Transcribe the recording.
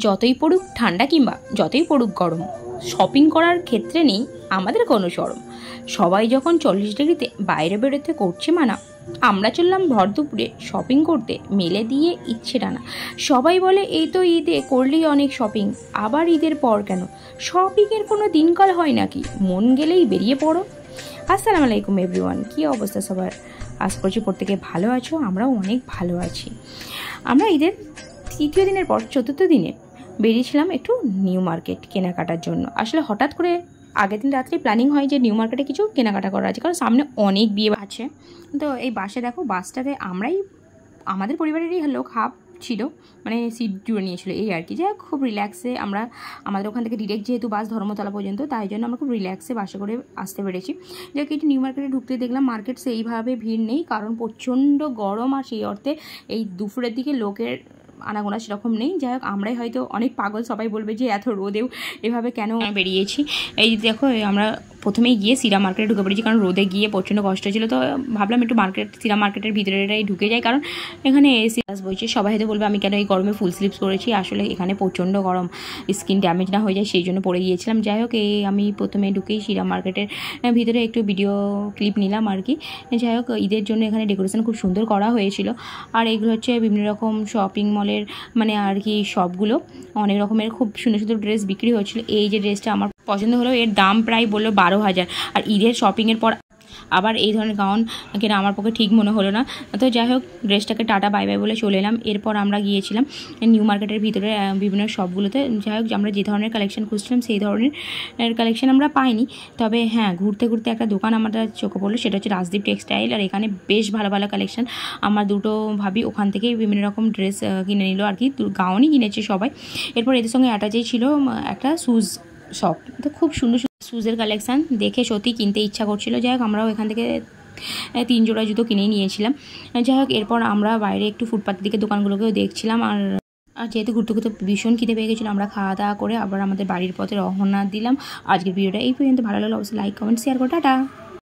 যতই পড়ুক ঠান্ডা কিংবা যতই পড়ুক গরম, শপিং করার ক্ষেত্রে নেই আমাদের কোনো শরম। সবাই যখন 40 ডিগ্রিতে বাইরে বেরোতে করছে মানা, আমরা চললাম ভর দুপুরে শপিং করতে মেলে দিয়ে ইচ্ছে টানা। সবাই বলে এই তো ঈদে করলেই অনেক শপিং, আবার ঈদের পর কেন? শপিংয়ের কোনো দিনকাল হয় নাকি? মন গেলেই বেরিয়ে পড়ো। আসসালামু আলাইকুম এভরিওয়ান, কী অবস্থা সবার? আশা করছি প্রত্যেকে ভালো আছো, আমরাও অনেক ভালো আছি। আমরা ঈদের তৃতীয় দিনের পর চতুর্থ দিনে বেরিয়েছিলাম একটু নিউ মার্কেট কেনাকাটার জন্য। আসলে হঠাৎ করে আগের দিন রাত্রে প্ল্যানিং হয় যে নিউ মার্কেটে কিছু কেনাকাটা করা আছে, কারণ সামনে অনেক বিয়ে আছে। তো এই বাসে দেখো, বাসটাতে আমাদের পরিবারেরই লোক হাফ ছিল, মানে সিট জুড়ে নিয়েছিল এই আর কি। যে খুব রিল্যাক্সে আমাদের ওখান থেকে ডিরেক্ট যেহেতু বাস ধর্মতলা পর্যন্ত, তাই জন্য আমরা খুব রিল্যাক্সে বাসে করে আসতে পেরেছি। যে একটু নিউ মার্কেটে ঢুকতে দেখলাম মার্কেট সেইভাবে ভিড় নেই, কারণ প্রচণ্ড গরম, আর সেই অর্থে এই দুপুরের দিকে লোকের আনাগোনা সেরকম নেই। যাই হোক, আমরাই হয়তো অনেক পাগল, সবাই বলবে যে এত রোদেও এভাবে কেন বেরিয়েছি। এই দেখো, আমরা প্রথমেই গিয়ে সিরা মার্কেটে ঢুকে পড়েছি, কারণ রোদে গিয়ে প্রচণ্ড কষ্ট ছিল। তো ভাবলাম একটু সিরা মার্কেটের ভিতরেটাই ঢুকে যাই, কারণ এখানে এসি বইছে। সবাই হয়তো বলবে আমি কেন এই গরমে ফুল স্লিভস পরেছি, আসলে এখানে প্রচণ্ড গরম, স্কিন ড্যামেজ না হয়ে যায় সেই জন্য পরে গিয়েছিলাম। যাই হোক, আমি প্রথমে ঢুকেই সিরা মার্কেটের ভিতরে একটু ভিডিও ক্লিপ নিলাম আর কি। যাই হোক, ঈদের জন্য এখানে ডেকোরেশন খুব সুন্দর করা হয়েছিল। আর এগুলো হচ্ছে বিভিন্ন রকম শপিং মলের মানে আর কি সবগুলো অনেক রকমের খুব সুন্দর সুন্দর ড্রেস বিক্রি হয়েছিল। এই যে ড্রেসটা আমার পছন্দ হলো, এর দাম প্রায় বললো 12,000। আর ঈদের শপিংয়ের পর আবার এই ধরনের গাউন কেনা আমার পক্ষে ঠিক মনে হলো না। তো যাই হোক, ড্রেসটাকে টাটা বাই বাই বলে চলে এলাম। এরপর আমরা গিয়েছিলাম নিউ মার্কেটের ভিতরে বিভিন্ন শপগুলোতে। যাই হোক, আমরা যে ধরনের কালেকশন খুঁজছিলাম সেই ধরনের কালেকশন আমরা পাইনি। তবে হ্যাঁ, ঘুরতে ঘুরতে একটা দোকান আমাদের চোখে পড়লো, সেটা হচ্ছে রাজদীপ টেক্সটাইল। আর এখানে বেশ ভালো ভালো কালেকশন। আমার দুটো ভাবি ওখান থেকেই বিভিন্ন রকম ড্রেস কিনে নিল আর কি, গাউনই কিনেছে সবাই। এরপর এদের সঙ্গে অ্যাটাচেই ছিল একটা শুজ শপ। তো খুব সুন্দর শুজের কালেকশান দেখে সত্যি কিনতে ইচ্ছা করছিল। যাই হোক, আমরাও এখান থেকে 3 জোড়া জুতো কিনেই নিয়েছিলাম। যাই হোক, এরপর আমরা বাইরে একটু ফুটপাতের দিকে দোকানগুলোকেও দেখছিলাম। আর যেহেতু ঘুরতে ঘুরতে ভীষণ খিদে পেয়ে গেছিলো, আমরা খাওয়া দাওয়া করে আবার আমাদের বাড়ির পথে রওনা দিলাম। আজকের ভিডিওটা এই পর্যন্ত। ভালো লাগলে অবশ্যই লাইক কমেন্ট শেয়ার করো। টাটা।